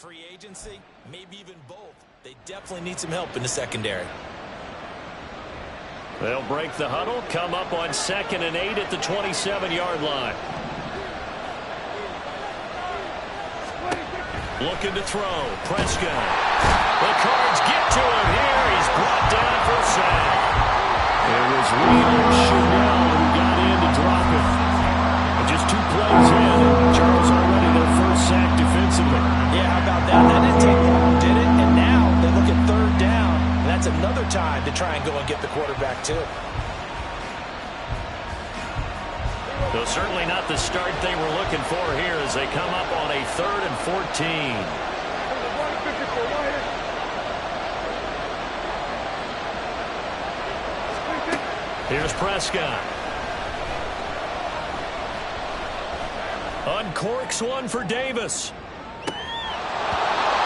free agency, maybe even both. They definitely need some help in the secondary. They'll break the huddle, come up on 2nd and 8 at the 27-yard line. Looking to throw. Prescott. The Cards get to him here. He's brought down for a sack. It was Leo Chenal who got in to drop it. And just 2 plays in, Charles already their first sack defensively. Yeah, how about that? That didn't take long, did it? And now they look at 3rd down. And that's another time to try and go and get the quarterback, too. Though certainly not the start they were looking for here as they come up on a 3rd and 14. Here's Prescott. Uncorks one for Davis.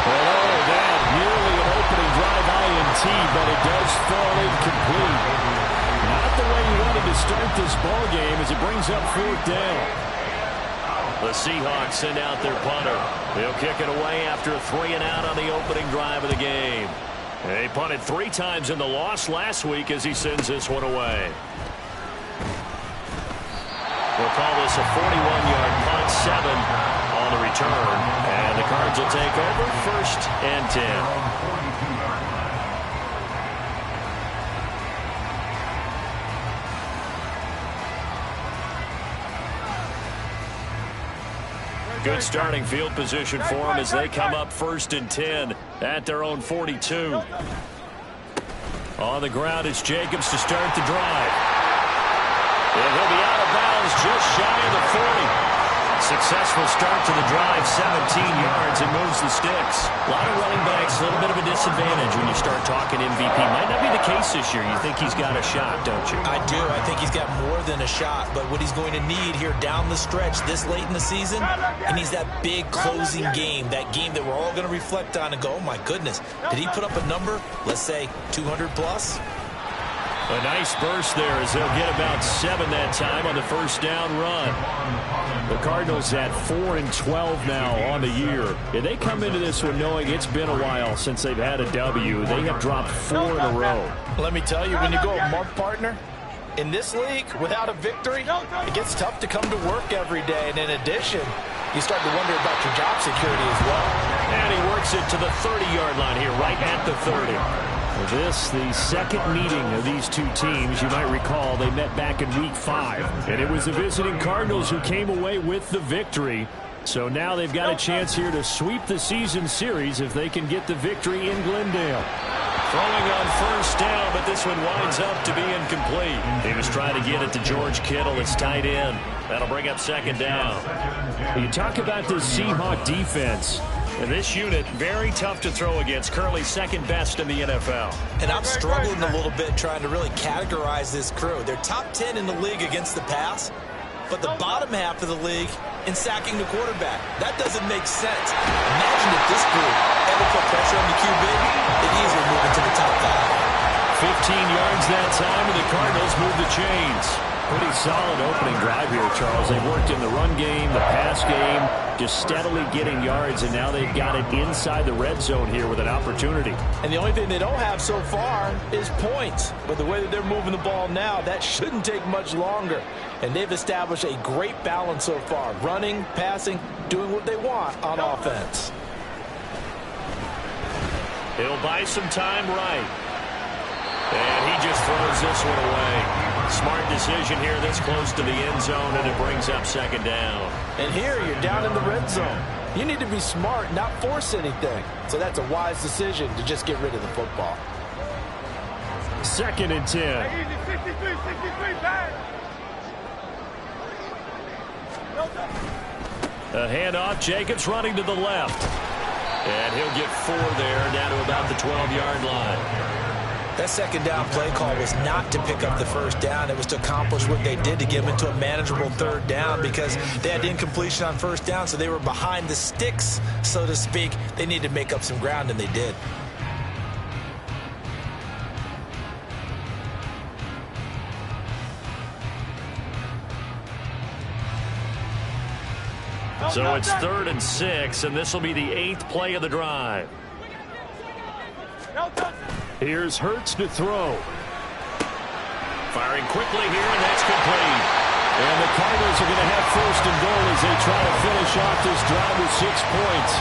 Oh, that nearly an opening drive INT, but it does fall incomplete. Not the way he wanted to start this ball game as it brings up 4th down. The Seahawks send out their punter. They'll kick it away after a 3-and-out on the opening drive of the game. They punted 3 times in the loss last week as he sends this one away. We'll call this a 41-yard punt, 7 on the return. And the Cards will take over 1st and 10. Good starting field position for them as they come up 1st and 10 at their own 42. On the ground, it's Jacobs to start the drive. And he'll be out of bounds just shy of the 40. Successful start to the drive, 17 yards, and moves the sticks. A lot of running backs, a little bit of a disadvantage when you start talking MVP. Might not be the case this year. You think he's got a shot, don't you? I do. I think he's got more than a shot. But what he's going to need here down the stretch this late in the season, he needs that big closing game, that game that we're all going to reflect on and go, oh, my goodness, did he put up a number, let's say 200 plus? A nice burst there as they'll get about 7 that time on the 1st down run. The Cardinals at 4 and 12 now on the year. And they come into this one knowing it's been a while since they've had a W. They have dropped 4 in a row. Let me tell you, when you go a month partner, in this league, without a victory, it gets tough to come to work every day. And in addition, you start to wonder about your job security as well. And he works it to the 30-yard line here, right at the 30. This, the second meeting of these 2 teams. You might recall they met back in Week 5. And it was the visiting Cardinals who came away with the victory. So now they've got a chance here to sweep the season series if they can get the victory in Glendale. Throwing on 1st down, but this one winds up to be incomplete. He was trying to get it to George Kittle. It's tight end. That'll bring up 2nd down. You talk about the Seahawk defense. And this unit, very tough to throw against, currently 2nd best in the NFL. And I'm struggling a little bit trying to really categorize this crew. They're top 10 in the league against the pass, but the bottom half of the league in sacking the quarterback. That doesn't make sense. Imagine if this group ever put pressure on the QB, they'd easily move into the top 5. 15 yards that time, and the Cardinals move the chains. Pretty solid opening drive here, Charles. They've worked in the run game, the pass game, just steadily getting yards, and now they've got it inside the red zone here with an opportunity. And the only thing they don't have so far is points. But the way that they're moving the ball now, that shouldn't take much longer. And they've established a great balance so far. Running, passing, doing what they want on offense. He'll buy some time right. And he just throws this one away. Smart decision here this close to the end zone, and it brings up 2nd down. And here you're down in the red zone. You need to be smart, not force anything. So that's a wise decision to just get rid of the football. 2nd and 10. A handoff, Jacobs running to the left. And he'll get 4 there, down to about the 12-yard line. That 2nd down play call was not to pick up the 1st down. It was to accomplish what they did to get them into a manageable 3rd down because they had incompletion on 1st down, so they were behind the sticks, so to speak. They needed to make up some ground, and they did. So it's 3rd and 6, and this will be the 8th play of the drive. Here's Hurts to throw. Firing quickly here, and that's complete. And the Cardinals are going to have 1st and goal as they try to finish off this drive with 6 points.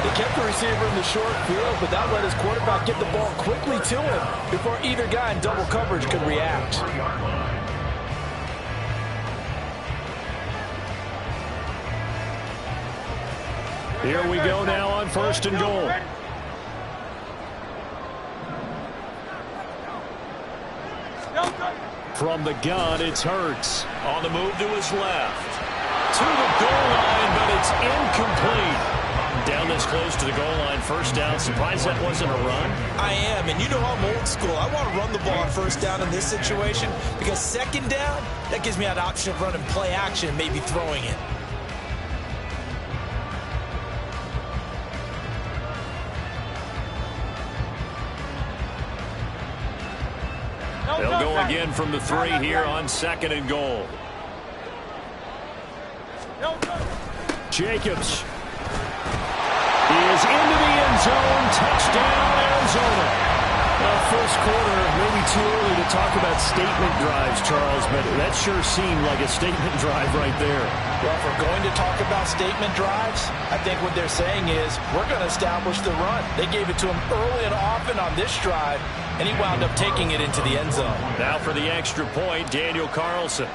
They kept the receiver in the short field, but that let his quarterback get the ball quickly to him before either guy in double coverage could react. Here we go now on 1st and goal. From the gun, it's Hurts. On the move to his left. To the goal line, but it's incomplete. Down this close to the goal line, 1st down. Surprised that wasn't a run? I am, and you know I'm old school. I want to run the ball on 1st down in this situation because 2nd down, that gives me an option of running play action, maybe throwing it. They'll go again from the 3 here on 2nd and goal. Jacobs is into the end zone. Touchdown, Arizona. Well, 1st quarter, maybe too early to talk about statement drives, Charles, but that sure seemed like a statement drive right there. Well, if we're going to talk about statement drives, I think what they're saying is we're going to establish the run. They gave it to him early and often on this drive, and he wound up taking it into the end zone. Now for the extra point, Daniel Carlson.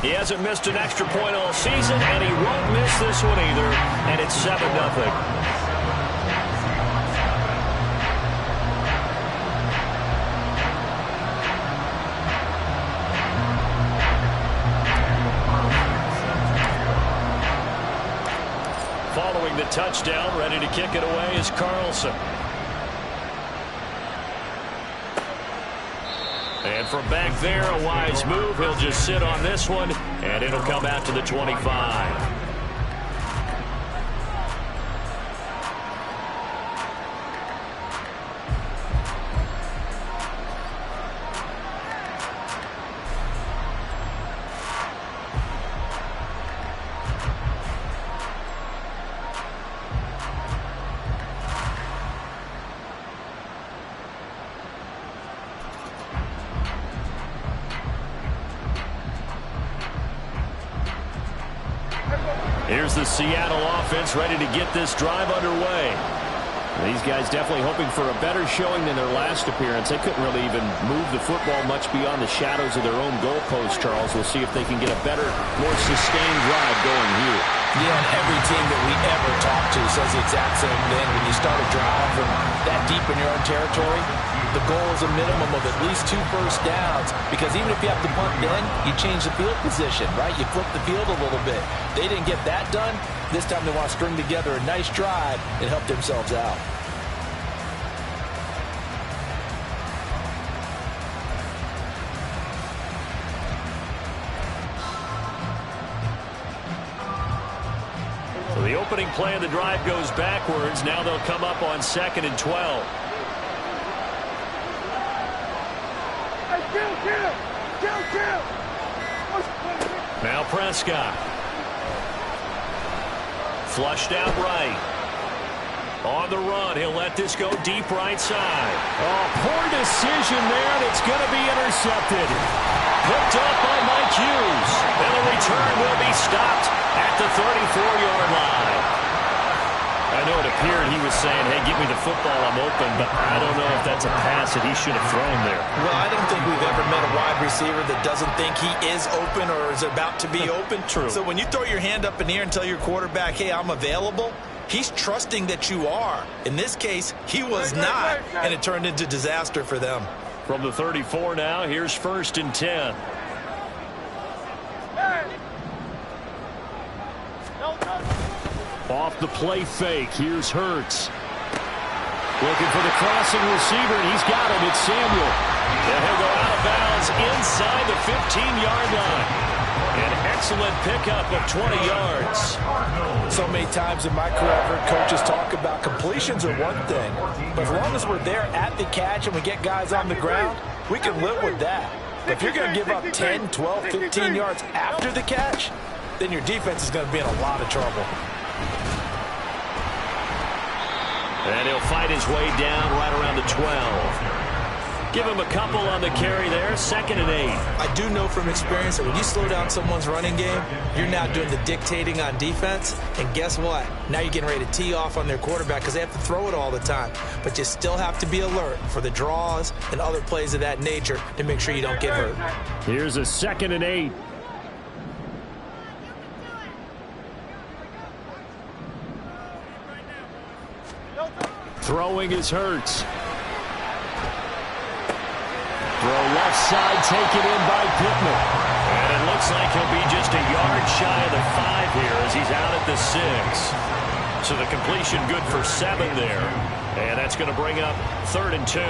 He hasn't missed an extra point all season, and he won't miss this one either, and it's 7-0. Following the touchdown, ready to kick it away is Carlson. And from back there, a wise move. He'll just sit on this one, and it'll come out to the 25. Here's the Seattle offense ready to get this drive underway. These guys definitely hoping for a better showing than their last appearance. They couldn't really even move the football much beyond the shadows of their own goalpost, Charles. We'll see if they can get a better, more sustained drive going here. Yeah, and every team that we ever talk to says the exact same thing. When you start a drive from that deep in your own territory, the goal is a minimum of at least 2 first downs, because even if you have to punt then, you change the field position, right? You flip the field a little bit. They didn't get that done. This time they want to string together a nice drive and help themselves out. So the opening play of the drive goes backwards. Now they'll come up on 2nd and 12. Now Prescott. Flushed out right. On the run, he'll let this go deep right side. Oh, poor decision there. That's going to be intercepted. Picked up by Mike Hughes. And the return will be stopped at the 34-yard line. I know it appeared he was saying, hey, give me the football, I'm open, but I don't know if that's a pass that he should have thrown there. Well, I don't think we've ever met a wide receiver that doesn't think he is open or is about to be open. True. So when you throw your hand up in the air and tell your quarterback, hey, I'm available, he's trusting that you are. In this case, he was not, and it turned into disaster for them. From the 34 now, here's 1st and 10. Off the play fake, here's Hurts. Looking for the crossing receiver, and he's got him. It's Samuel. And he'll go out of bounds inside the 15-yard line. An excellent pickup of 20 yards. So many times in my career, I've heard coaches talk about completions are one thing, but as long as we're there at the catch and we get guys on the ground, we can live with that. If you're going to give up 10, 12, 15 yards after the catch, then your defense is going to be in a lot of trouble. And he'll fight his way down right around the 12. Give him a couple on the carry there, 2nd and 8. I do know from experience that when you slow down someone's running game, you're now doing the dictating on defense. And guess what? Now you're getting ready to tee off on their quarterback because they have to throw it all the time. But you still have to be alert for the draws and other plays of that nature to make sure you don't get hurt. Here's a 2nd and 8. Throwing is Hurts. Throw left side taken in by Pittman. And it looks like he'll be just a yard shy of the 5 here as he's out at the 6. So the completion good for 7 there. And that's going to bring up 3rd and 2.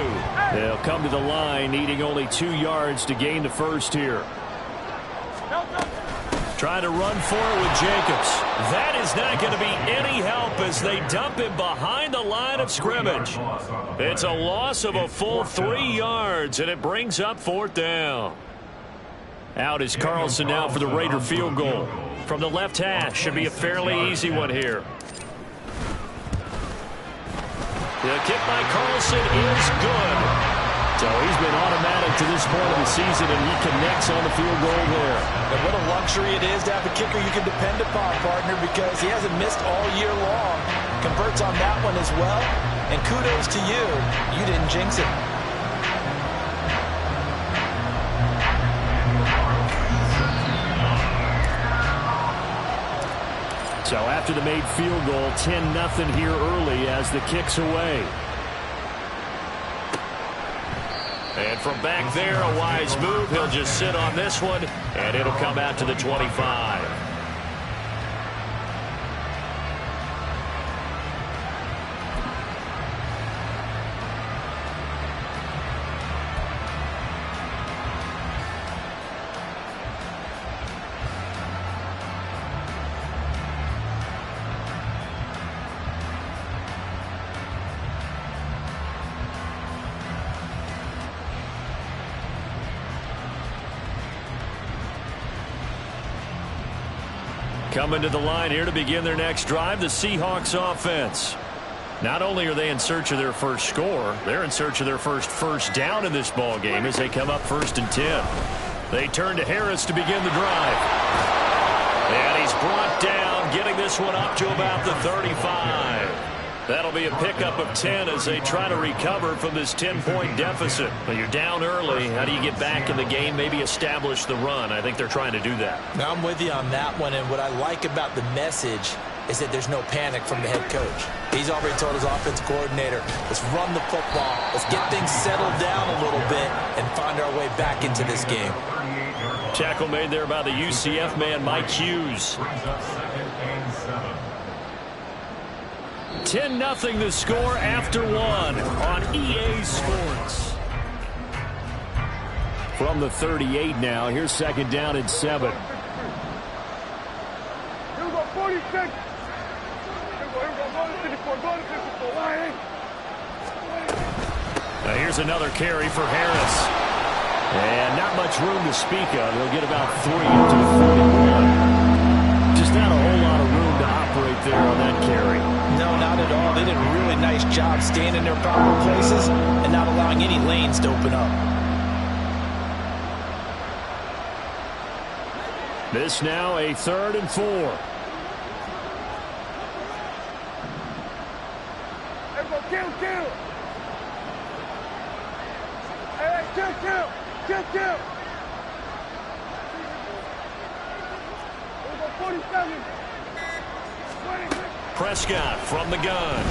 They'll come to the line needing only 2 yards to gain the first here. Trying to run for it with Jacobs. That is not going to be any help as they dump him behind the line of scrimmage. It's a loss of a full 3 yards, and it brings up 4th down. Out is Carlson now for the Raider field goal. From the left hash, should be a fairly easy one here. The kick by Carlson is good. So he's been automatic to this point of the season, and he connects on the field goal there. And what a luxury it is to have a kicker you can depend upon, partner, because he hasn't missed all year long. Converts on that one as well. And kudos to you. You didn't jinx it. So after the made field goal, 10-0 here early as the kick's away. And from back there, a wise move. He'll just sit on this one, and it'll come out to the 25. Coming to the line here to begin their next drive, the Seahawks offense. Not only are they in search of their first score, they're in search of their first down in this ball game as they come up 1st and 10. They turn to Harris to begin the drive. And he's brought down, getting this one up to about the 35. That'll be a pickup of 10 as they try to recover from this 10-point deficit. When you're down early, how do you get back in the game, maybe establish the run? I think they're trying to do that. Now, I'm with you on that one, and what I like about the message is that there's no panic from the head coach. He's already told his offensive coordinator, let's run the football, let's get things settled down a little bit and find our way back into this game. Tackle made there by the UCF man, Mike Hughes. 10-0 the score after 1 on EA Sports. From the 38 now, here's 2nd down and 7. Now here's another carry for Harris. And not much room to speak of. He'll get about 3 up to the 41. Just not a whole lot of room to operate there on that carry. No, not at all. They did a really nice job staying in their proper places and not allowing any lanes to open up. This now a 3rd and 4. Kill. Prescott from the gun.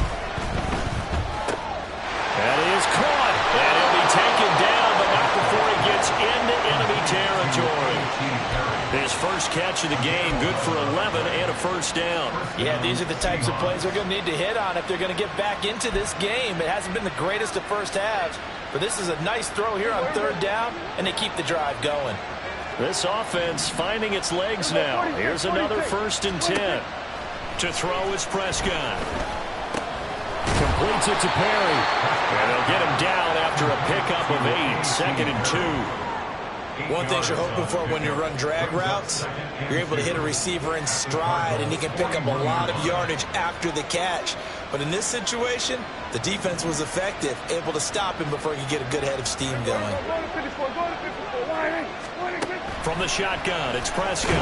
That is caught. And he'll be taken down, but not before he gets into enemy territory. His first catch of the game, good for 11 and a 1st down. Yeah, these are the types of plays they're going to need to hit on if they're going to get back into this game. It hasn't been the greatest of first halves, but this is a nice throw here on 3rd down, and they keep the drive going. This offense finding its legs now. Here's another 1st and 10. To throw is Prescott. Completes it to Perry. And they'll get him down after a pickup of 8. 2nd and 2. One thing you're hoping for when you run drag routes, you're able to hit a receiver in stride, and he can pick up a lot of yardage after the catch. But in this situation, the defense was effective, able to stop him before he could get a good head of steam going. From the shotgun, it's Prescott.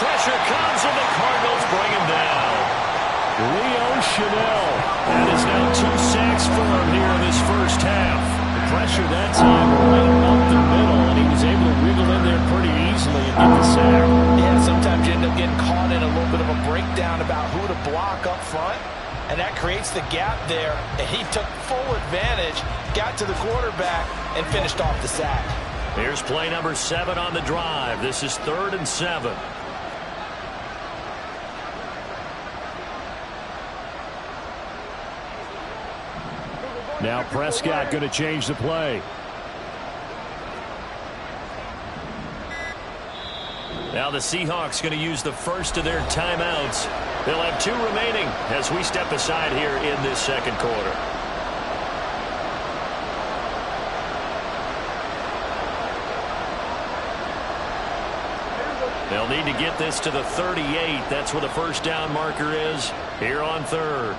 Pressure comes, and the Cardinals bring him down. Leo Chenal. That is now 2 sacks for him here in this first half. The pressure that time right up the middle, and he was able to wriggle in there pretty easily and get the sack. Yeah, sometimes you end up getting caught in a little bit of a breakdown about who to block up front, and that creates the gap there, and he took full advantage, got to the quarterback, and finished off the sack. Here's play number 7 on the drive. This is 3rd and 7. Now Prescott going to change the play. Now the Seahawks going to use the first of their timeouts. They'll have 2 remaining as we step aside here in this second quarter. They'll need to get this to the 38. That's where the first down marker is here on 3rd.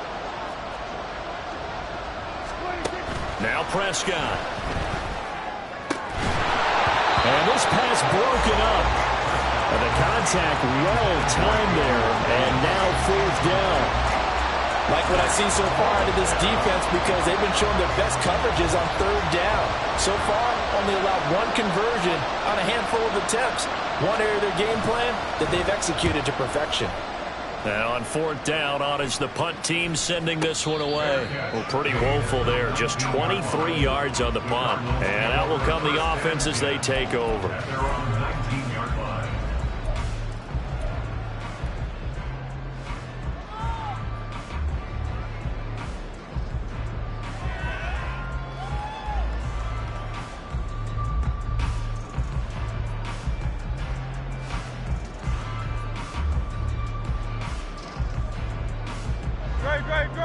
Now Prescott. And this pass broken up. And the contact well timed there. And now 4th down. Like what I've seen so far out of this defense, because they've been showing their best coverages on 3rd down. So far, only allowed 1 conversion on a handful of attempts. One area of their game plan that they've executed to perfection. Now on 4th down, on is the punt team sending this one away. Well, pretty woeful there. Just 23 yards on the punt. And out will come the offense as they take over.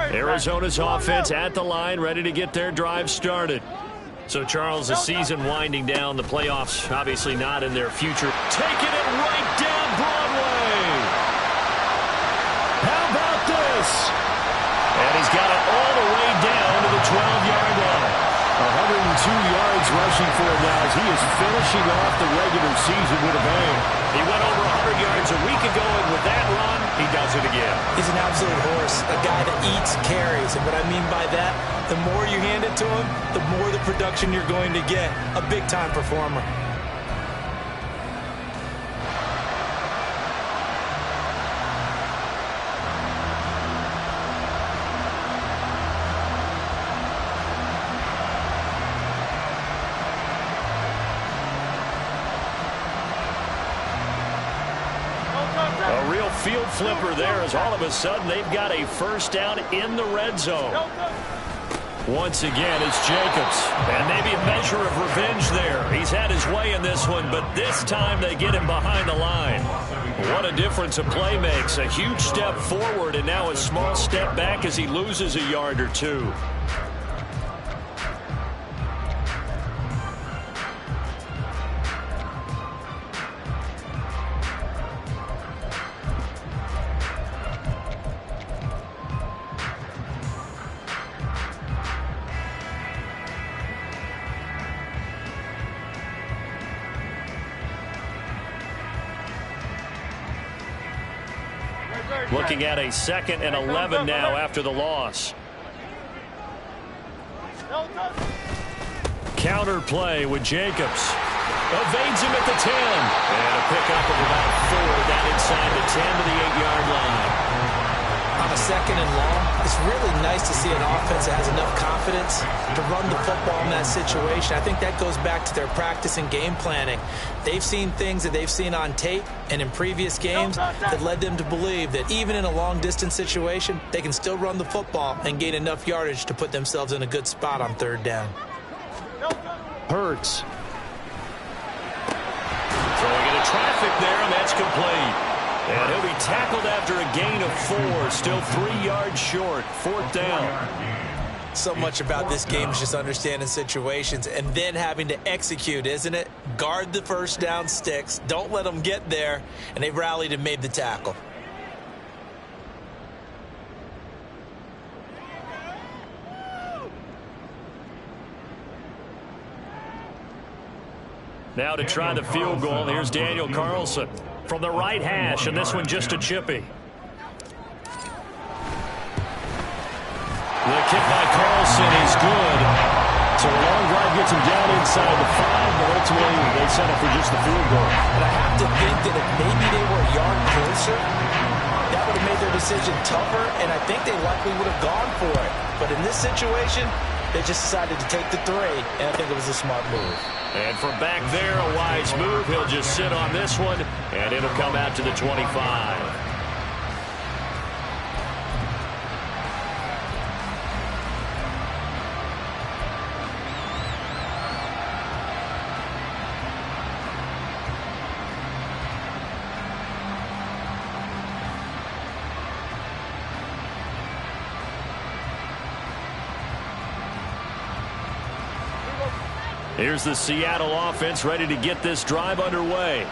Arizona's offense at the line, ready to get their drive started. So, Charles, the season winding down, the playoffs obviously not in their future. Taking it right down Broadway. How about this? And he's got it all the way down to the 12-yard line. 102 yards rushing for him now as he is finishing off the regular season with a bang. He went over 100 yards a week ago, and with that run, he does it again. He's an absolute horse, a guy that eats carries. And what I mean by that, the more you hand it to him, the more the production you're going to get. A big-time performer. A real field flipper there as all of a sudden they've got a first down in the red zone. Once again, it's Jacobs. And maybe a measure of revenge there. He's had his way in this one, but this time they get him behind the line. What a difference a play makes. A huge step forward and now a small step back as he loses a yard or 2. Looking at a 2nd and 11 now after the loss. Counter play with Jacobs. Evades him at the 10. And a pickup of about 4 down inside the 10 to the 8-yard line. On a 2nd and long, it's really nice to see an offense that has enough confidence to run the football in that situation. I think that goes back to their practice and game planning. They've seen things that they've seen on tape and in previous games that led them to believe that even in a long-distance situation, they can still run the football and gain enough yardage to put themselves in a good spot on 3rd down. Hurts. Throwing into traffic there, and that's complete. And he'll be tackled after a gain of 4, still 3 yards short, 4th down. So much about this game is just understanding situations and then having to execute, isn't it? Guard the first down sticks. Don't let them get there. And they rallied and made the tackle. Now to try the field goal, here's Daniel Carlson from the right hash, and this one just a chippy. The kick by Carlson is good. So a long drive gets him down inside the 5, but ultimately they settle for just the field goal. And I have to think that if maybe they were a yard closer, that would have made their decision tougher, and I think they likely would have gone for it. But in this situation, they just decided to take the 3, and I think it was a smart move. And from back there, a wise move. He'll just sit on this one, and it'll come out to the 25. Here's the Seattle offense ready to get this drive underway.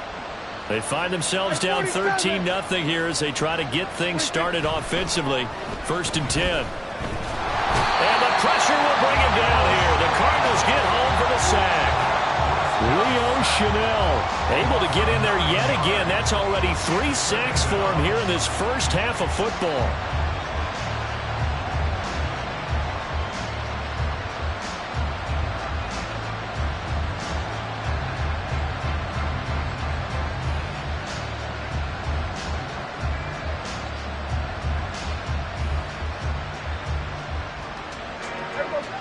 They find themselves down 13-0 here as they try to get things started offensively. 1st and 10. And the pressure will bring him down here. The Cardinals get home for the sack. Leo Chenal able to get in there yet again. That's already 3 sacks for him here in this first half of football.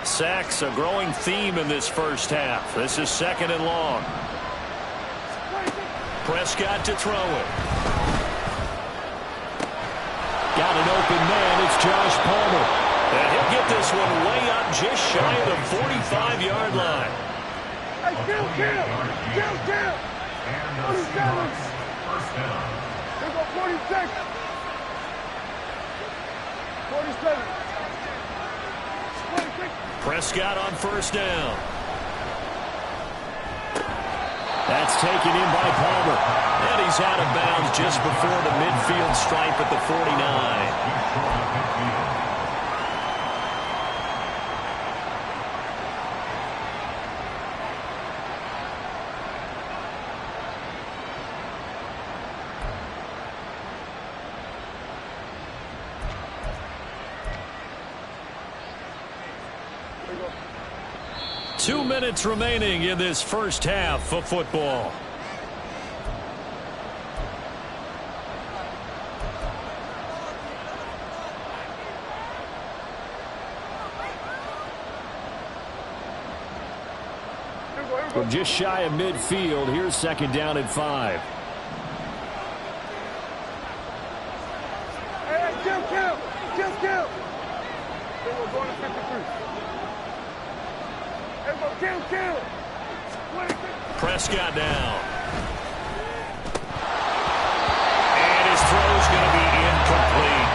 Sacks, a growing theme in this first half. This is 2nd and long. Prescott to throw it. Got an open man. It's Josh Palmer. And he'll get this one way up just shy of the 45-yard line. Hey, kill! 47. Here go 46. 47. Prescott on 1st down. That's taken in by Palmer. And he's out of bounds just before the midfield stripe at the 49. Two minutes remaining in this first half of football. From just shy of midfield, here's 2nd down and 5. Hey, kill! We're going to 53. Kill! Prescott down. And his throw's going to be incomplete.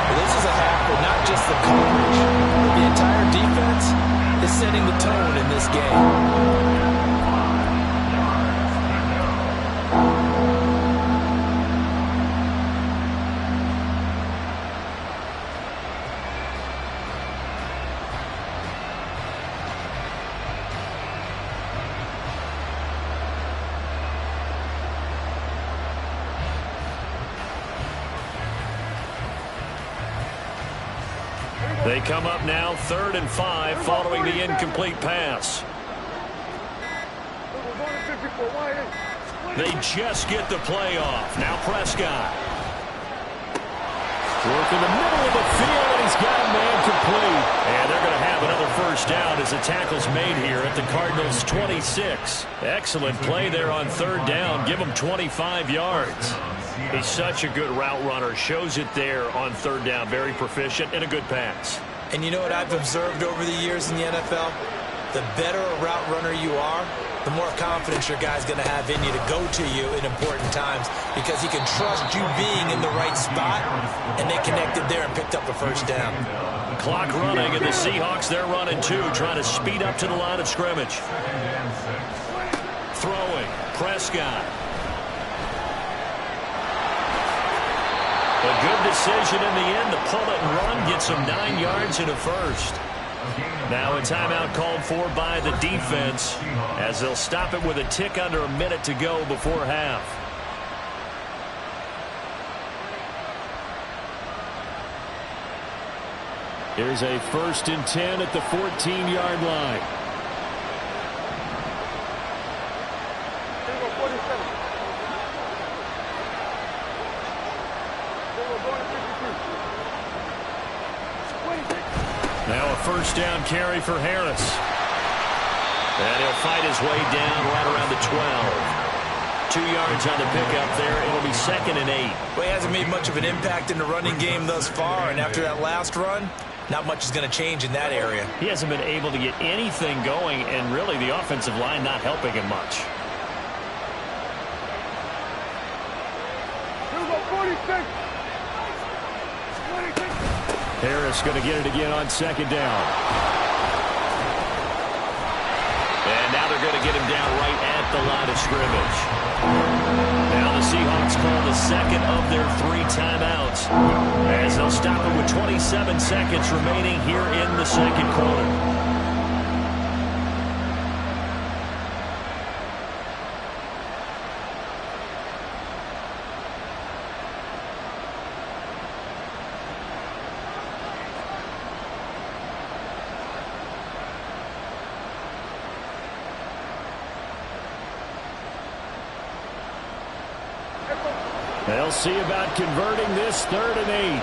Well, this is a half where not just the coverage, but the entire defense is setting the tone in this game. They come up now 3rd and 5 following the incomplete pass. They just get the play off. Now Prescott. Work in the middle of the field, and he's got a man complete. And they're going to have another 1st down as the tackle's made here at the Cardinals' 26. Excellent play there on 3rd down. Give him 25 yards. He's such a good route runner. Shows it there on 3rd down. Very proficient and a good pass. And you know what I've observed over the years in the NFL? The better a route runner you are, the more confidence your guy's going to have in you to go to you in important times because he can trust you being in the right spot, and they connected there and picked up a first down. Clock running, and the Seahawks, they're running too, trying to speed up to the line of scrimmage. Throwing, Prescott. A good decision in the end to pull it and run, gets him 9 yards and a first. Now a timeout called for by the defense as they'll stop it with a tick under a minute to go before half. Here's a 1st and 10 at the 14-yard line. Now a first down carry for Harris. And he'll fight his way down right around the 12. 2 yards on the pickup there. It'll be 2nd and 8. Well, he hasn't made much of an impact in the running game thus far, and after that last run, not much is going to change in that area. He hasn't been able to get anything going, and really the offensive line not helping him much. 46. Harris going to get it again on 2nd down. And now they're going to get him down right at the line of scrimmage. Now the Seahawks call the 2nd of their 3 timeouts as they'll stop it with 27 seconds remaining here in the 2nd quarter. They'll see about converting this 3rd and 8.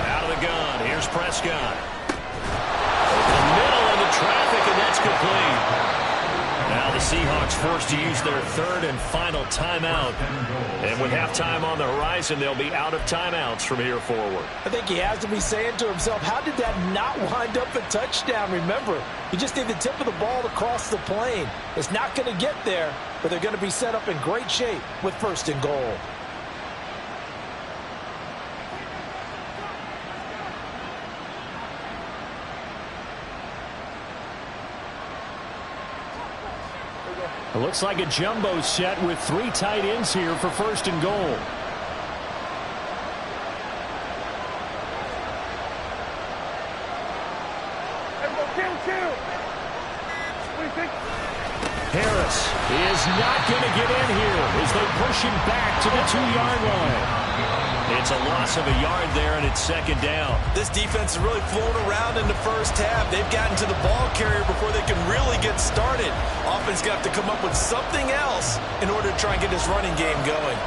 Out of the gun. Here's Prescott. Over the middle of the traffic, and that's complete. Now the Seahawks forced to use their 3rd and final timeout. And with halftime on the horizon, they'll be out of timeouts from here forward. I think he has to be saying to himself, how did that not wind up a touchdown? Remember, he just need the tip of the ball to cross the plane. It's not going to get there, but they're going to be set up in great shape with 1st and goal. It looks like a jumbo set with 3 tight ends here for 1st and goal. Harris is not going to get in here as they push him back to the 2-yard line. It's a loss of a yard there, and it's 2nd down. This defense has really flown around in the first half. They've gotten to the ball carrier before they can really get started. Offense got to come up with something else in order to try and get this running game going.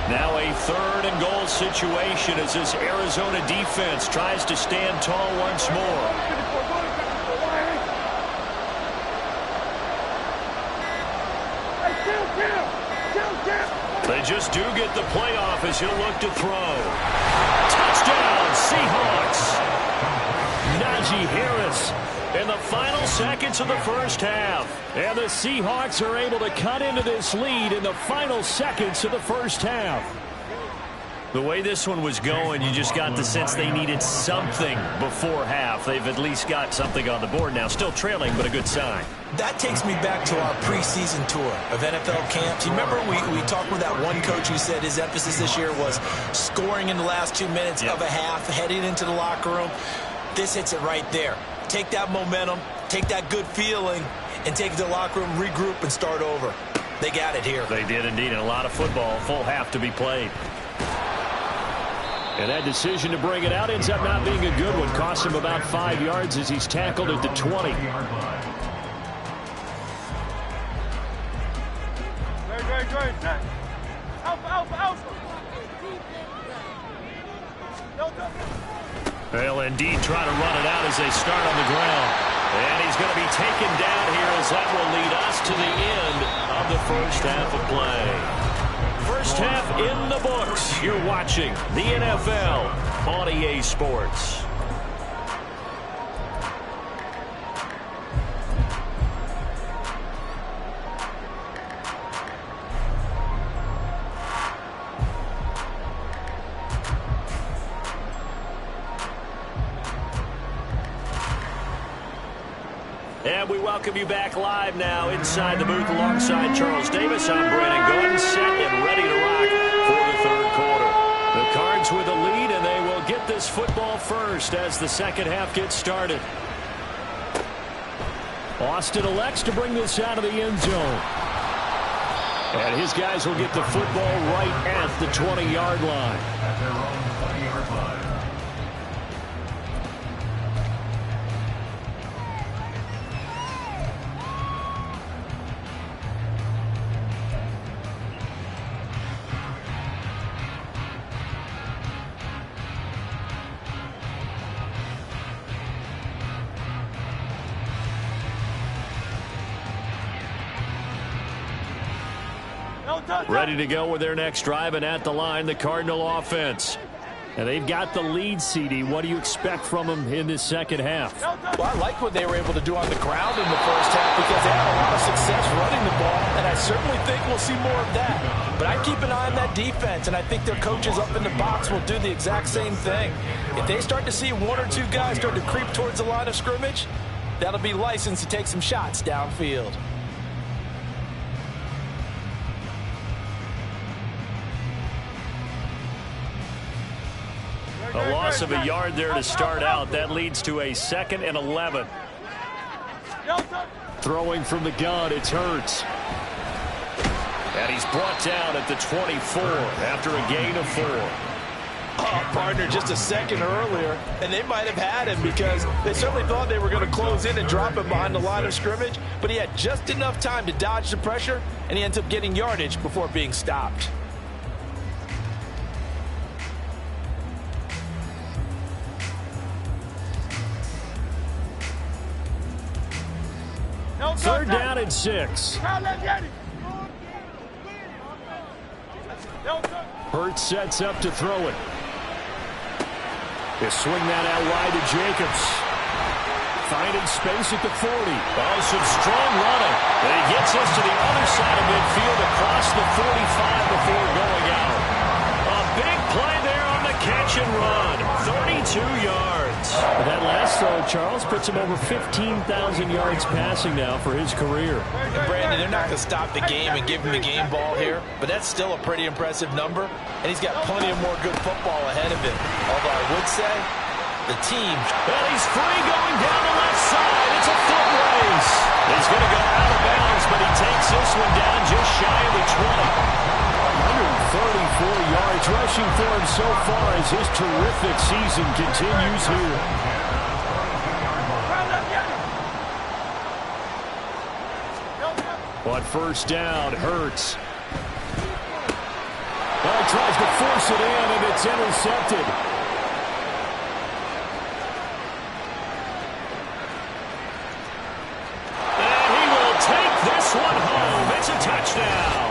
Now a 3rd and goal situation as this Arizona defense tries to stand tall once more. They just do get the playoff as he'll look to throw. Touchdown, Seahawks! Najee Harris in the final seconds of the first half. And the Seahawks are able to cut into this lead in the final seconds of the first half. The way this one was going, you just got the sense they needed something before half. They've at least got something on the board now. Still trailing, but a good sign. That takes me back to our preseason tour of NFL camps. You remember we talked with that one coach who said his emphasis this year was scoring in the last 2 minutes of a half, heading into the locker room. This hits it right there. Take that momentum, take that good feeling, and take it to the locker room, regroup, and start over. They got it here. They did indeed, and a lot of football, full half to be played. And that decision to bring it out ends up not being a good one. Cost him about 5 yards as he's tackled at the 20. Great. Alpha. They'll indeed try to run it out as they start on the ground. And he's going to be taken down here as that will lead us to the end of the first half of play. First half in the books. You're watching the NFL on EA Sports. And we welcome you back live now inside the booth alongside Charles Davis. I'm Brandon Gaudin, set and ready to rock for the third quarter. The Cards with a lead, and they will get this football first as the second half gets started. Austin elects to bring this out of the end zone. And his guys will get the football right at the 20-yard line. At their own 20-yard line. Ready to go with their next drive, and at the line, the Cardinal offense. And they've got the lead, CD. What do you expect from them in this second half? Well, I like what they were able to do on the ground in the first half because they had a lot of success running the ball, and I certainly think we'll see more of that. But I keep an eye on that defense, and I think their coaches up in the box will do the exact same thing. If they start to see one or two guys start to creep towards the line of scrimmage, that'll be licensed to take some shots downfield. A loss of a yard there to start out. That leads to a 2nd and 11. Throwing from the gun, it's Hurts. And he's brought down at the 24 after a gain of 4. Oh, partner, just a second earlier, and they might have had him because they certainly thought they were going to close in and drop him behind the line of scrimmage, but he had just enough time to dodge the pressure, and he ends up getting yardage before being stopped. Third down and 6. Hurts sets up to throw it. They swing that out wide to Jacobs. Finding space at the 40. Oh, some strong running. And he gets us to the other side of midfield across the 45 before going out. A big play there on the catch and run. 32 yards. That last throw, Charles, puts him over 15,000 yards passing now for his career. And Brandon, they're not going to stop the game and give him the game ball here, but that's still a pretty impressive number, and he's got plenty of more good football ahead of him. Although I would say the team... And he's free going down the left side. It's a foot race. He's going to go out of bounds, but he takes this one down just shy of the 20. 134 yards rushing for him so far as his terrific season continues here. On first down, Hurts. Well, he tries to force it in, and it's intercepted. And he will take this one home. It's a touchdown.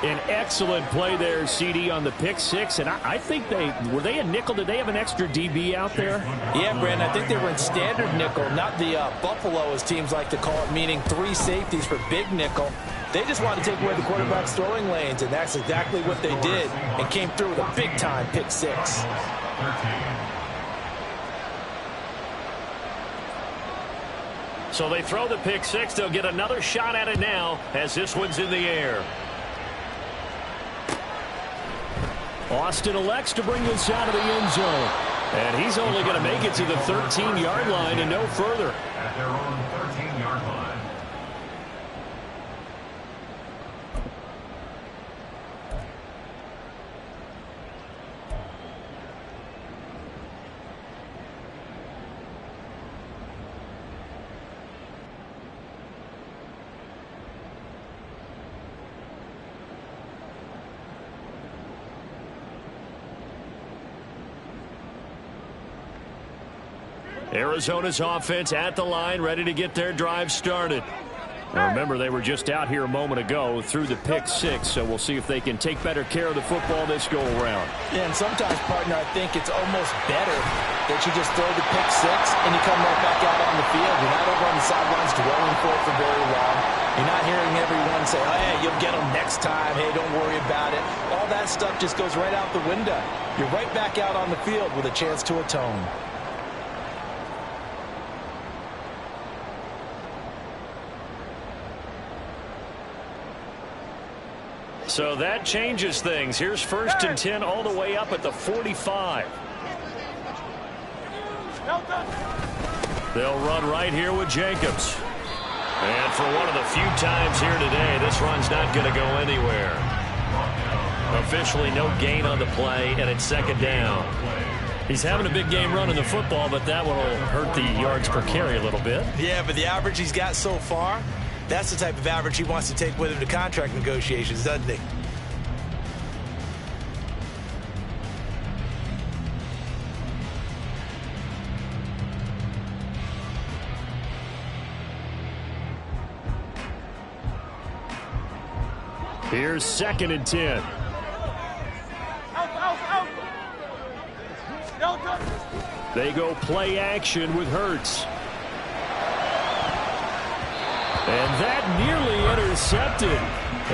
An excellent play there, CD, on the pick six. And I think were they a nickel? Did they have an extra DB out there? Yeah, Brandon, I think they were in standard nickel, not the Buffalo, as teams like to call it, meaning 3 safeties for big nickel. They just wanted to take away the quarterback's throwing lanes, and that's exactly what they did, and came through with a big-time pick six. So they throw the pick six. They'll get another shot at it now as this one's in the air. Austin elects to bring this out of the end zone. And he's only going to make it to the 13-yard line and no further. At their own 13-yard line. Arizona's offense at the line, ready to get their drive started. Now remember, they were just out here a moment ago through the pick six, so we'll see if they can take better care of the football this go-around. Yeah, and sometimes, partner, I think it's almost better that you just throw the pick six and you come right back out on the field. You're not over on the sidelines dwelling for it for very long. You're not hearing everyone say, oh, hey, you'll get them next time. Hey, don't worry about it. All that stuff just goes right out the window. You're right back out on the field with a chance to atone. So that changes things. Here's 1st and 10 all the way up at the 45. They'll run right here with Jacobs. And for one of the few times here today, this run's not going to go anywhere. Officially no gain on the play, and it's 2nd down. He's having a big game running the football, but that one will hurt the yards per carry a little bit. Yeah, but the average he's got so far, that's the type of average he wants to take with him to contract negotiations, doesn't he? Here's 2nd and 10. They go play action with Hurts. And that nearly intercepted.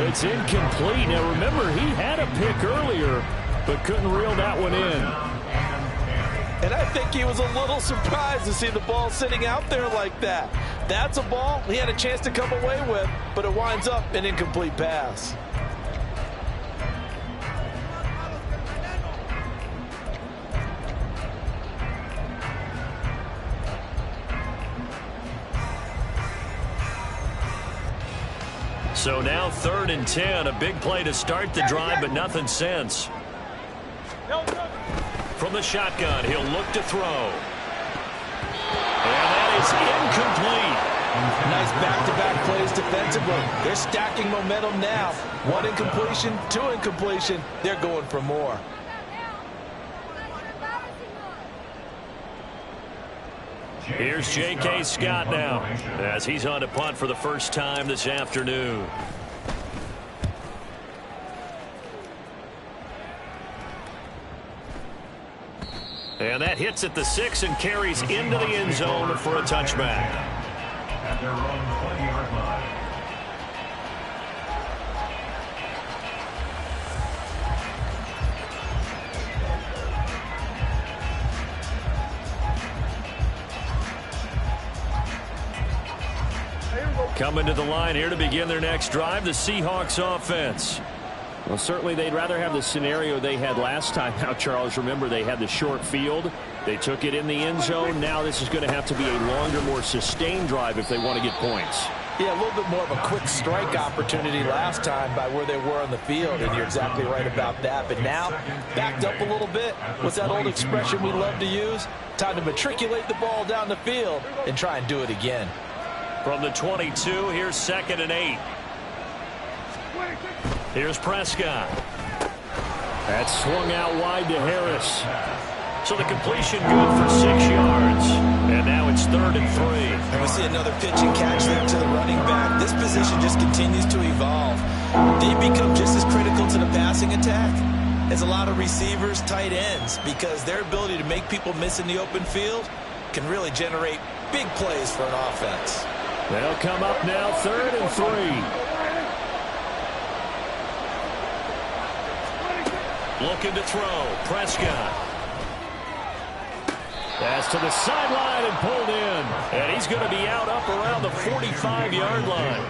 It's incomplete. Now remember, he had a pick earlier, but couldn't reel that one in. And I think he was a little surprised to see the ball sitting out there like that. That's a ball he had a chance to come away with, but it winds up an incomplete pass. So now 3rd and 10, a big play to start the drive, but nothing since. From the shotgun, he'll look to throw. And that is incomplete. Nice back-to-back plays defensively. They're stacking momentum now. 1 incompletion, 2 incompletion. They're going for more. Here's J.K. Scott now, as he's on to punt for the first time this afternoon. And that hits at the 6 and carries into the end zone for a touchback. At their own 20-yard line. Coming to the line here to begin their next drive, the Seahawks offense. Well, certainly they'd rather have the scenario they had last time. Now, Charles, remember they had the short field. They took it in the end zone. Now this is going to have to be a longer, more sustained drive if they want to get points. Yeah, a little bit more of a quick strike opportunity last time by where they were on the field, and you're exactly right about that. But now, backed up a little bit. What's that old expression we love to use? Time to matriculate the ball down the field and try and do it again. From the 22, here's 2nd and 8. Here's Prescott. That's swung out wide to Harris. So the completion good for 6 yards. And now it's 3rd and 3. And we see another pitch and catch there to the running back. This position just continues to evolve. They become just as critical to the passing attack as a lot of receivers, tight ends, because their ability to make people miss in the open field can really generate big plays for an offense. They'll come up now 3rd and 3. Looking to throw. Prescott. Pass to the sideline and pulled in. And he's going to be out up around the 45-yard line.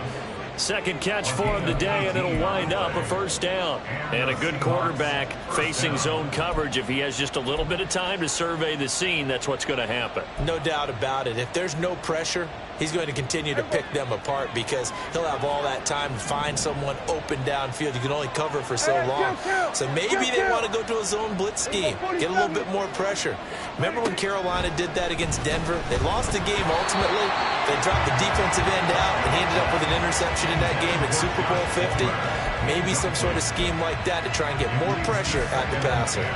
Second catch for him today, and it'll wind up a 1st down. And a good quarterback facing zone coverage. If he has just a little bit of time to survey the scene, that's what's going to happen. No doubt about it. If there's no pressure, he's going to continue to pick them apart because he'll have all that time to find someone open downfield. You can only cover for so long. So maybe they want to go to a zone blitz scheme, get a little bit more pressure. Remember when Carolina did that against Denver? They lost the game ultimately. They dropped the defensive end out, and he ended up with an interception in that game in Super Bowl 50. Maybe some sort of scheme like that to try and get more pressure at the passer.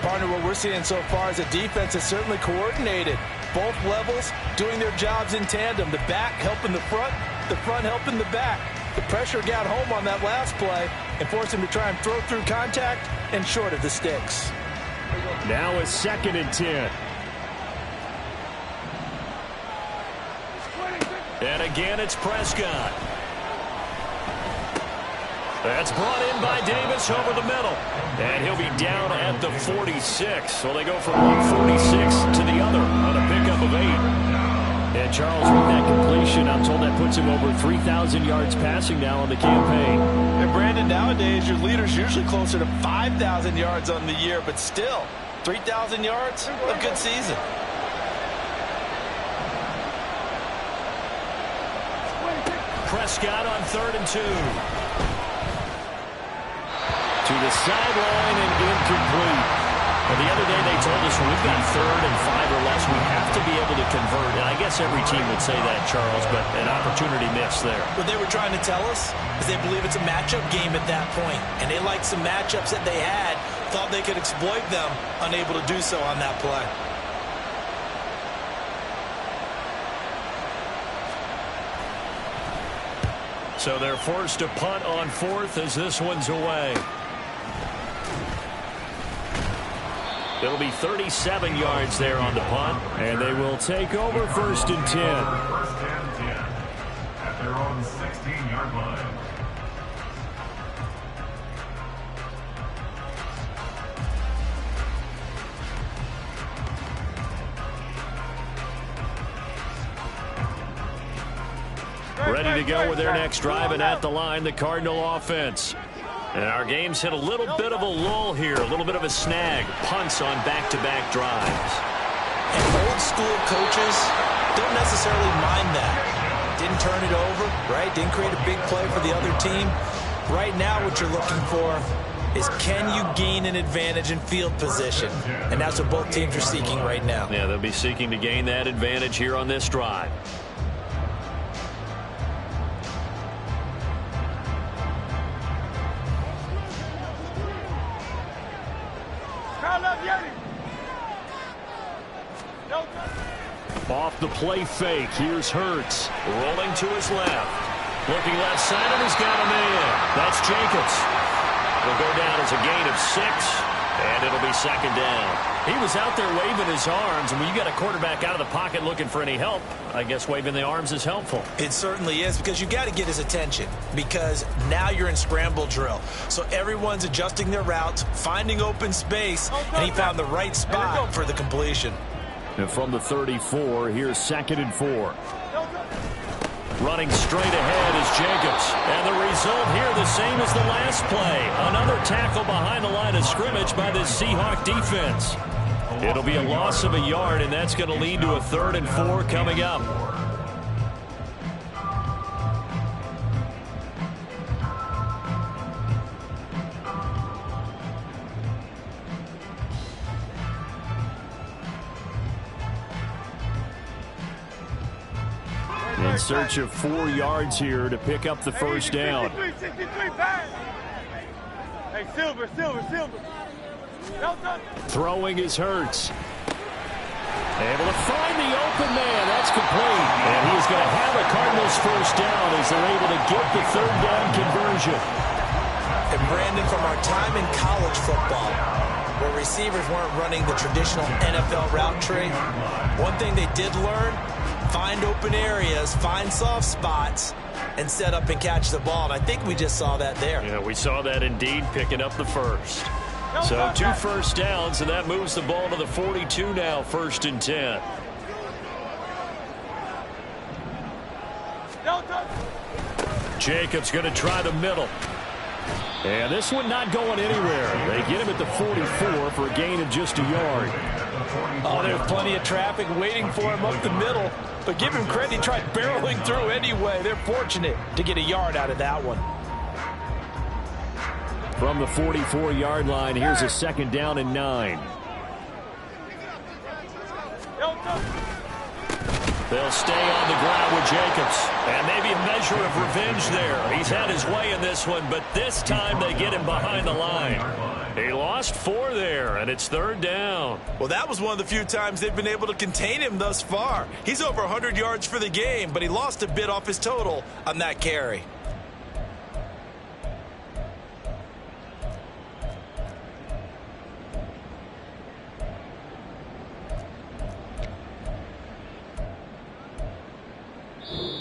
Partner, what we're seeing so far is a defense that's certainly coordinated. both levels doing their jobs in tandem. The back helping the front helping the back. The pressure got home on that last play and forced him to try and throw through contact and short of the sticks. Now a 2nd and 10. And again, it's Prescott. That's brought in by Davis over the middle. And he'll be down at the 46. So they go from 146 to the other on a pickup of 8. And Charles, with that completion, I'm told that puts him over 3,000 yards passing now on the campaign. And Brandon, nowadays your leader's usually closer to 5,000 yards on the year, but still, 3,000 yards, a good season. Prescott on 3rd and 2. To the sideline and incomplete. Well, the other day they told us when we've got 3rd and 5 or less, we have to be able to convert. And I guess every team would say that, Charles, but an opportunity missed there. What they were trying to tell us is they believe it's a matchup game at that point. And they liked some matchups that they had, thought they could exploit them, unable to do so on that play. So they're forced to punt on 4th as this one's away. It'll be 37 yards there on the punt, and they will take over 1st and 10. 1st and 10 at their own 16-yard line. Ready to go with their next drive, and at the line, the Cardinal offense. And our game's hit a little bit of a lull here, a little bit of a snag. Punts on back-to-back drives. And old-school coaches don't necessarily mind that. Didn't turn it over, right? Didn't create a big play for the other team. Right now what you're looking for is can you gain an advantage in field position? And that's what both teams are seeking right now. Yeah, they'll be seeking to gain that advantage here on this drive. Off the play fake, here's Hurts. Rolling to his left. Looking left side, and he's got him in. That's Jacobs. It'll go down as a gain of 6, and it'll be 2nd down. He was out there waving his arms, and when you got a quarterback out of the pocket looking for any help, I guess waving the arms is helpful. It certainly is, because you got to get his attention, because now you're in scramble drill. So everyone's adjusting their routes, finding open space, and he found the right spot for the completion. And from the 34, here's 2nd and 4. Running straight ahead is Jacobs. And the result here the same as the last play. Another tackle behind the line of scrimmage by the Seahawk defense. It'll be a loss of a yard, and that's going to lead to a 3rd and 4 coming up. In search of 4 yards here to pick up the first down. 63, hey, Silver. Throwing is Hurts. Able to find the open man. That's complete. And he's going to have a Cardinals first down as they're able to get the 3rd down conversion. And Brandon, from our time in college football, where receivers weren't running the traditional NFL route tree, one thing they did learn, find open areas, find soft spots, and set up and catch the ball. And I think we just saw that there. Yeah, we saw that indeed, picking up the first. So 2 first downs, and that moves the ball to the 42 now, 1st and 10. Jacobs going to try the middle. And this one not going anywhere. They get him at the 44 for a gain of just a yard. Oh, there's plenty of traffic waiting for him up the middle. But give him credit, he tried barreling through anyway. They're fortunate to get a yard out of that one. From the 44-yard line, here's a 2nd down and 9. They'll stay on the ground with Jacobs. And maybe a measure of revenge there. He's had his way in this one, but this time they get him behind the line. He lost 4 there, and it's 3rd down. Well, that was one of the few times they've been able to contain him thus far. He's over 100 yards for the game, but he lost a bit off his total on that carry.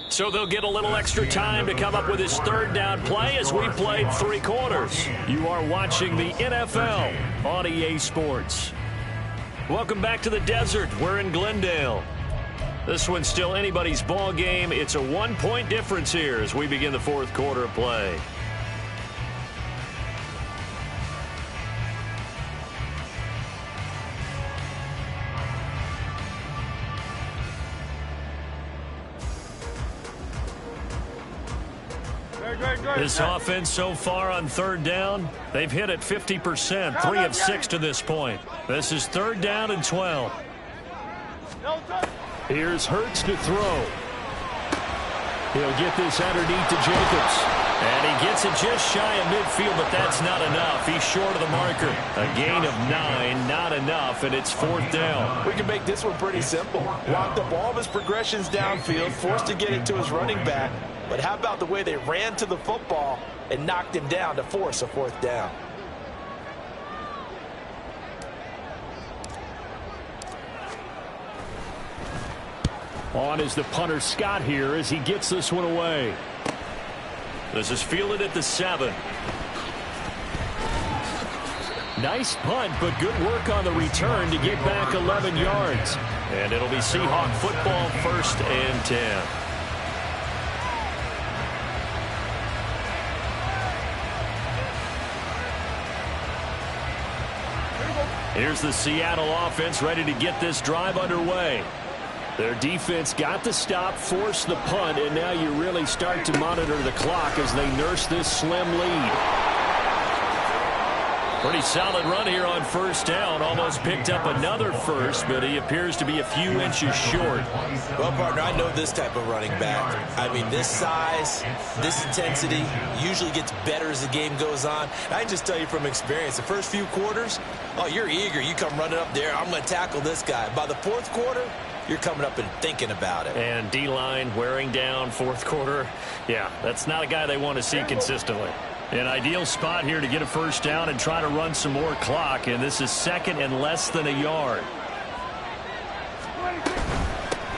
So they'll get a little extra time to come up with his 3rd down play as we played 3 quarters. You are watching the NFL on EA Sports. Welcome back to the desert. We're in Glendale. This one's still anybody's ball game. It's a 1-point difference here as we begin the 4th quarter of play. This offense so far on 3rd down, they've hit it 50%, 3 of 6 to this point. This is 3rd down and 12. Here's Hurts to throw. He'll get this underneath to Jacobs. And he gets it just shy of midfield, but that's not enough. He's short of the marker. A gain of 9, not enough, and it's 4th down. We can make this one pretty simple. Locked up all of his progressions downfield, forced to get it to his running back. But how about the way they ran to the football and knocked him down to force a 4th down? On is the punter Scott here as he gets this one away. This is fielded at the 7. Nice punt, but good work on the return to get back 11 yards. And it'll be Seahawk football, 1st and 10. Here's the Seattle offense ready to get this drive underway. Their defense got the stop, forced the punt, and now you really start to monitor the clock as they nurse this slim lead. Pretty solid run here on 1st down. Almost picked up another first, but he appears to be a few inches short. Well, partner, I know this type of running back. I mean, this size, this intensity usually gets better as the game goes on. I can just tell you from experience, the first few quarters, oh, you're eager. You come running up there, I'm going to tackle this guy. By the 4th quarter, you're coming up and thinking about it. And D-line wearing down 4th quarter. Yeah, that's not a guy they want to see consistently. An ideal spot here to get a 1st down and try to run some more clock, and this is 2nd and less than a yard.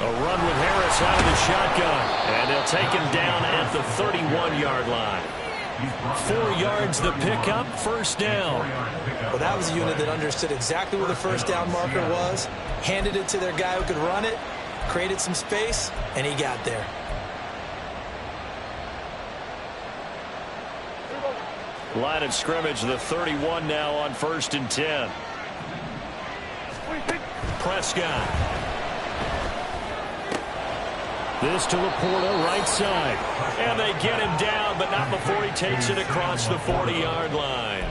A run with Harris out of the shotgun, and they'll take him down at the 31-yard line. 4 yards the pickup, 1st down. Well, that was a unit that understood exactly where the 1st down marker was, handed it to their guy who could run it, created some space, and he got there. Line of scrimmage, the 31 now on 1st and 10. Prescott. This to Laporta, right side. And they get him down, but not before he takes it across the 40-yard line.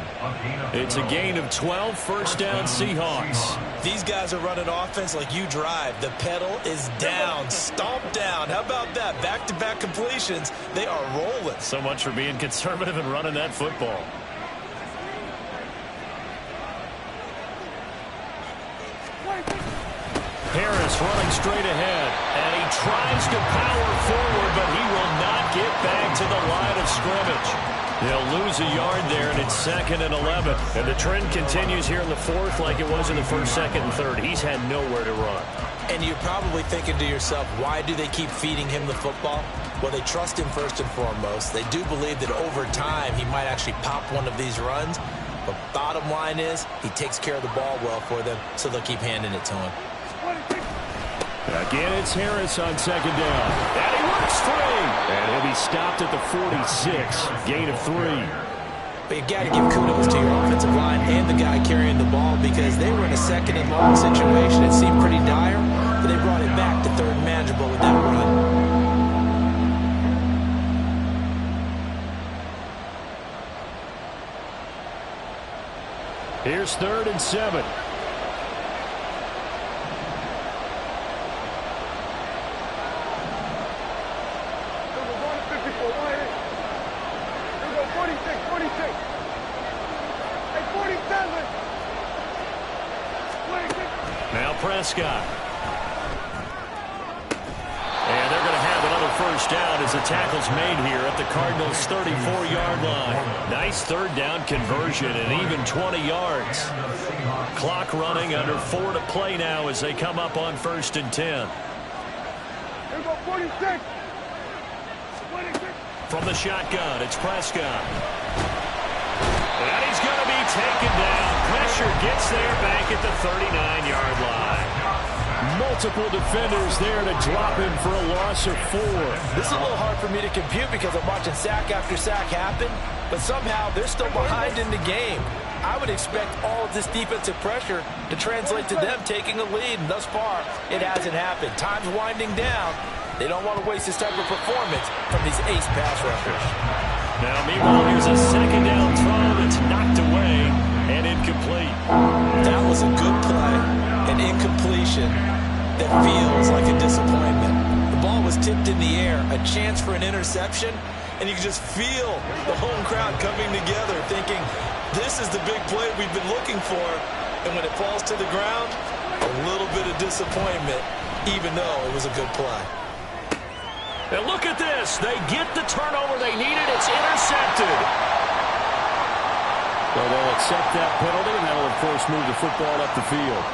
It's a gain of 12, 1st down Seahawks. These guys are running offense like you drive. The pedal is down, stomped down. How about that? Back-to-back completions. They are rolling. So much for being conservative and running that football. Harris running straight ahead, and he tries to power forward, but he will not get back to the line of scrimmage. They'll lose a yard there, and it's 2nd and 11. And the trend continues here in the 4th like it was in the 1st, 2nd, and 3rd. He's had nowhere to run. And you're probably thinking to yourself, why do they keep feeding him the football? Well, they trust him first and foremost. They do believe that over time he might actually pop one of these runs. But bottom line is he takes care of the ball well for them, so they'll keep handing it to him. Again, it's Harris on 2nd down. And he works free. And he'll be stopped at the 46. Gain of 3. But you got to give kudos to your offensive line and the guy carrying the ball because they were in a 2nd and long situation. It seemed pretty dire, but they brought it back to 3rd and manageable with that run. Here's 3rd and 7. Prescott. And they're going to have another first down as the tackle's made here at the Cardinals' 34-yard line. Nice third down conversion and even 20 yards. Clock running, under 4 to play now as they come up on 1st and 10. Here we go, 46. From the shotgun, it's Prescott. And he's going to be taken down. Pressure gets there back at the 39-yard line. Multiple defenders there to drop him for a loss of 4. This is a little hard for me to compute because I'm watching sack after sack happen, but somehow they're still behind in the game. I would expect all of this defensive pressure to translate to them taking a lead, and thus far, it hasn't happened. Time's winding down. They don't want to waste this type of performance from these ace pass rushers. Now, meanwhile, here's a second down throw that's knocked away and incomplete. That was a good play, an incompletion that feels like a disappointment. The ball was tipped in the air, a chance for an interception, and you can just feel the home crowd coming together thinking, this is the big play we've been looking for. And when it falls to the ground, a little bit of disappointment, even though it was a good play. And look at this. They get the turnover they needed. It's intercepted. Well, they'll accept that penalty, and that'll, of course, move the football up the field.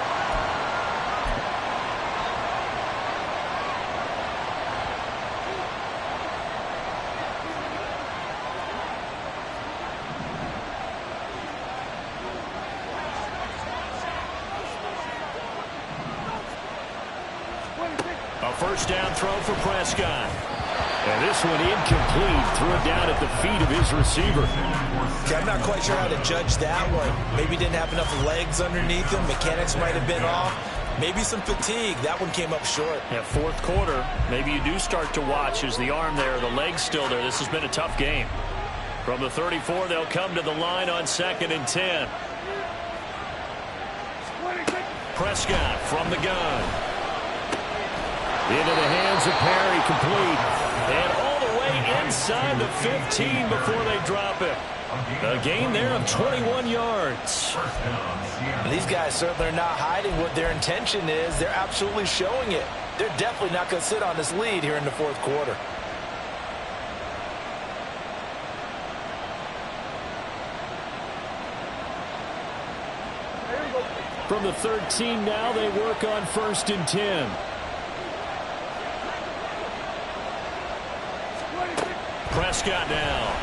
A first down throw for Prescott. And this one incomplete. Threw it down at the feet of his receiver. Okay, I'm not quite sure how to judge that one. Maybe didn't have enough legs underneath him. Mechanics might have been off. Maybe some fatigue. That one came up short. Yeah, fourth quarter, maybe you do start to watch as the arm there, the leg's still there. This has been a tough game. From the 34, they'll come to the line on 2nd and 10. Prescott from the gun. Into the hands of Perry, complete. And all the way inside the 15 before they drop it. A gain there of 21 yards. These guys certainly are not hiding what their intention is. They're absolutely showing it. They're definitely not going to sit on this lead here in the fourth quarter. From the 13 now, they work on 1st and 10. Prescott now.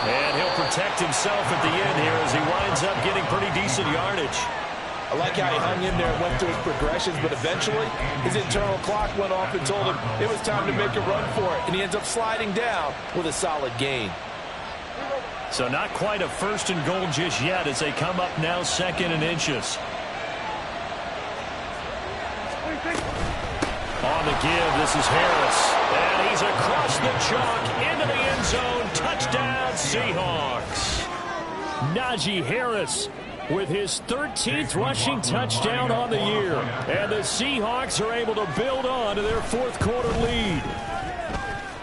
And he'll protect himself at the end here as he winds up getting pretty decent yardage. I like how he hung in there and went through his progressions, but eventually his internal clock went off and told him it was time to make a run for it, and he ends up sliding down with a solid gain. So not quite a 1st and goal just yet as they come up now 2nd and inches. On the give, this is Harris. And he's across the chalk into the end zone. Touchdown, Seahawks. Najee Harris with his 13th rushing touchdown on the year. And the Seahawks are able to build on to their fourth quarter lead.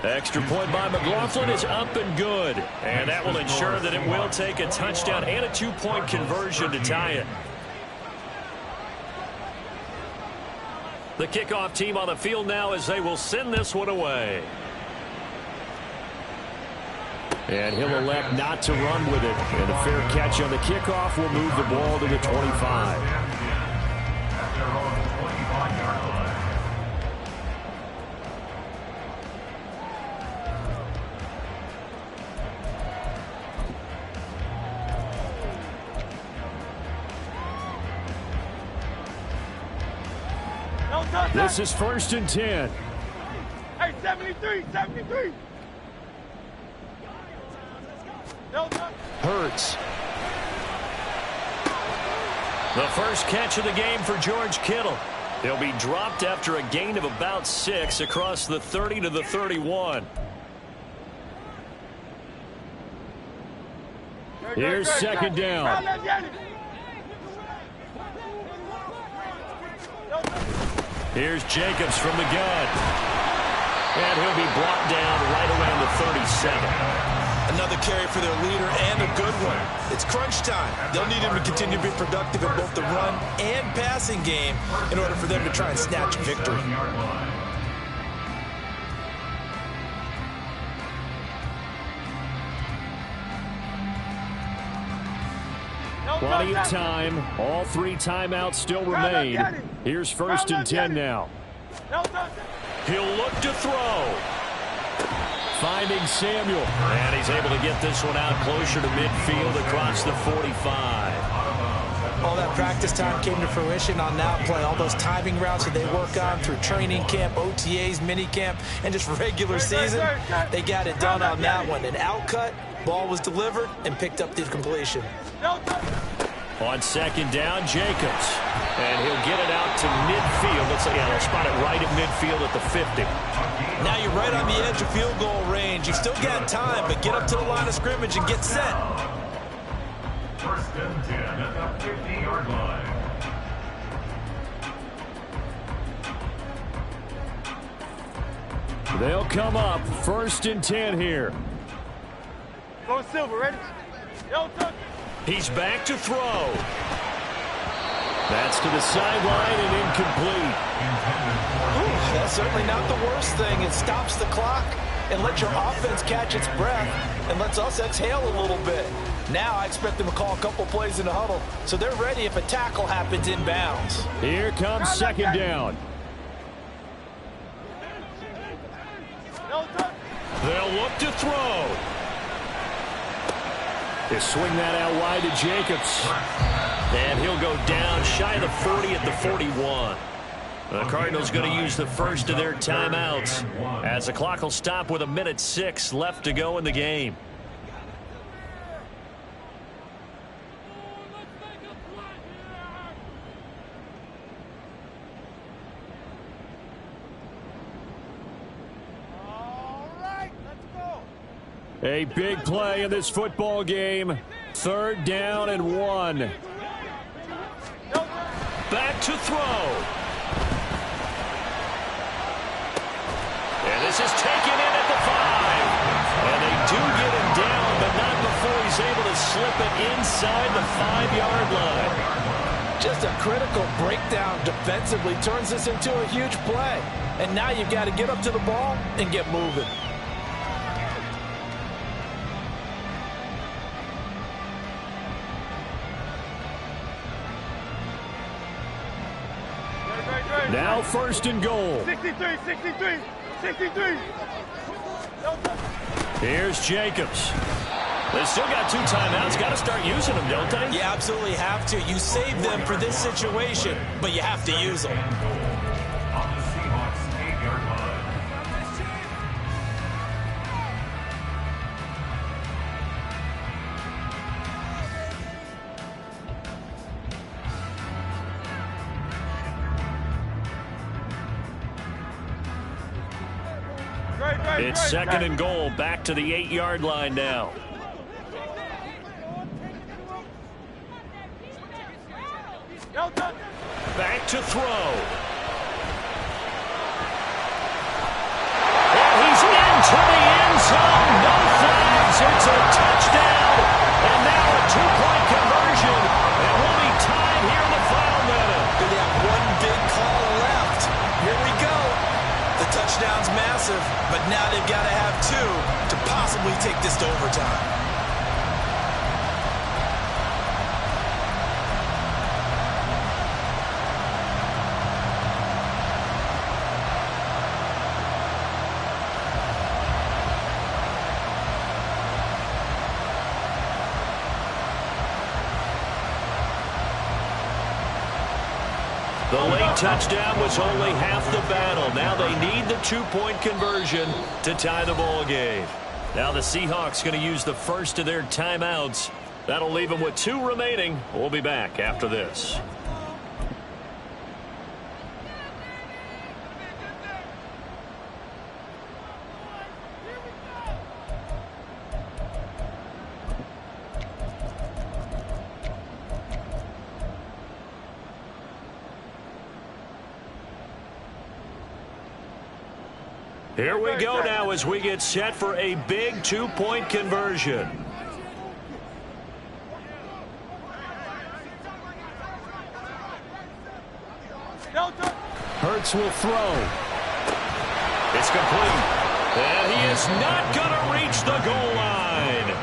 Extra point by McLaughlin is up and good. And that will ensure that it will take a touchdown and a 2-point conversion to tie it. The kickoff team on the field now as they will send this one away. And he'll elect not to run with it. And a fair catch on the kickoff will move the ball to the 25. This is 1st and 10. Hey, 73, 73. Hurts. The first catch of the game for George Kittle. He'll be dropped after a gain of about 6 across the 30 to the 31. Here's 2nd down. Here's Jacobs from the gun. And he'll be brought down right around the 37. Another carry for their leader and a good one. It's crunch time. They'll need him to continue to be productive in both the run and passing game in order for them to try and snatch a victory. Plenty of time. All 3 timeouts still remain. Here's 1st and 10 now. He'll look to throw. Finding Samuel. And he's able to get this one out closer to midfield across the 45. All that practice time came to fruition on that play. All those timing routes that they work on through training camp, OTAs, mini camp, and just regular season, they got it done on that one. An outcut, ball was delivered, and picked up the completion. On 2nd down, Jacobs. And he'll get it out to midfield. Let's say, yeah, they'll spot it right at midfield at the 50. Now you're right on the edge of field goal range. You've still got time, but get up to the line of scrimmage and get set. 1st and 10 at the 50-yard line. They'll come up 1st and 10 here. Go Silver, ready? Yo, touch. He's back to throw. That's to the sideline and incomplete. Ooh, that's certainly not the worst thing. It stops the clock and lets your offense catch its breath and lets us exhale a little bit. Now I expect them to call a couple plays in the huddle so they're ready if a tackle happens inbounds. Here comes 2nd down. They'll look to throw. They swing that out wide to Jacobs. And he'll go down shy of the 40 at the 41. The Cardinals going to use the first of their timeouts as the clock will stop with 1:06 left to go in the game. A big play in this football game. 3rd down and 1. Back to throw. And this is taken in at the 5. And they do get him down, but not before he's able to slip it inside the 5-yard line. Just a critical breakdown defensively turns this into a huge play. And now you've got to get up to the ball and get moving. Now 1st and goal. 63, 63, 63. Here's Jacobs. They still got 2 timeouts. Got to start using them, don't they? You absolutely have to. You save them for this situation, but you have to use them. On the Seahawks 8-yard line. It's 2nd and goal. Back to the 8-yard line now. Back to throw. And he's into the end zone. No flags. It's a touchdown. And now a 2-point conversion. And we'll be tied here in the final minute. They have one big call left. Here we go. The touchdown's massive, but now they've got to have 2 to possibly take this to overtime. The late touchdown was only half the battle. Now they need the 2-point conversion to tie the ball game. Now the Seahawks going to use the first of their timeouts. That'll leave them with 2 remaining. We'll be back after this. Here we go now as we get set for a big 2-point conversion. Hurts will throw. It's complete. And he is not going to reach the goal line.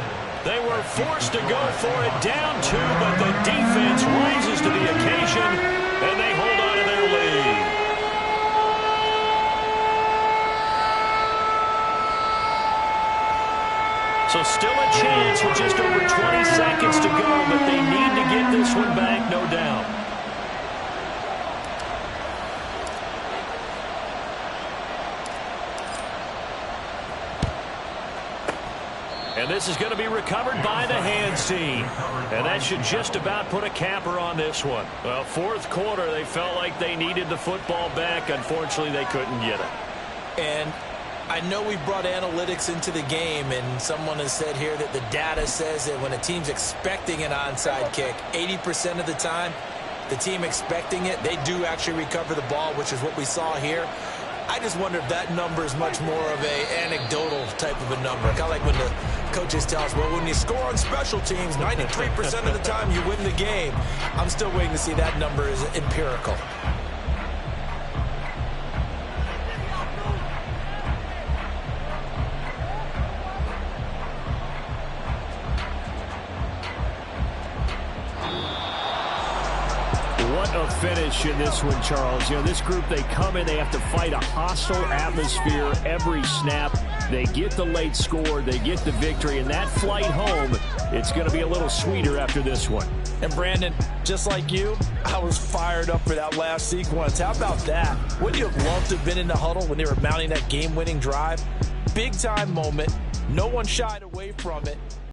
They were forced to go for it down 2, but the defense rises to the occasion, and they hold on to their lead. So still a chance with just over 20 seconds to go, but they need to get this one back, no doubt. And this is going to be recovered by the hands team. And that should just about put a capper on this one. Well, fourth quarter, they felt like they needed the football back. Unfortunately, they couldn't get it. And I know we brought analytics into the game, and someone has said here that the data says that when a team's expecting an onside kick, 80% of the time, the team expecting it, they do actually recover the ball, which is what we saw here. I just wonder if that number is much more of a anecdotal type of a number. Kind of like when the coaches tell us, well, when you score on special teams, 93% of the time you win the game. I'm still waiting to see that number is empirical. What a finish in this one, Charles. You know, this group, they come in, they have to fight a hostile atmosphere every snap. They get the late score, they get the victory, and that flight home, it's going to be a little sweeter after this one. And Brandon, just like you, I was fired up for that last sequence. How about that? Wouldn't you have loved to have been in the huddle when they were mounting that game-winning drive? Big-time moment. No one shied away from it.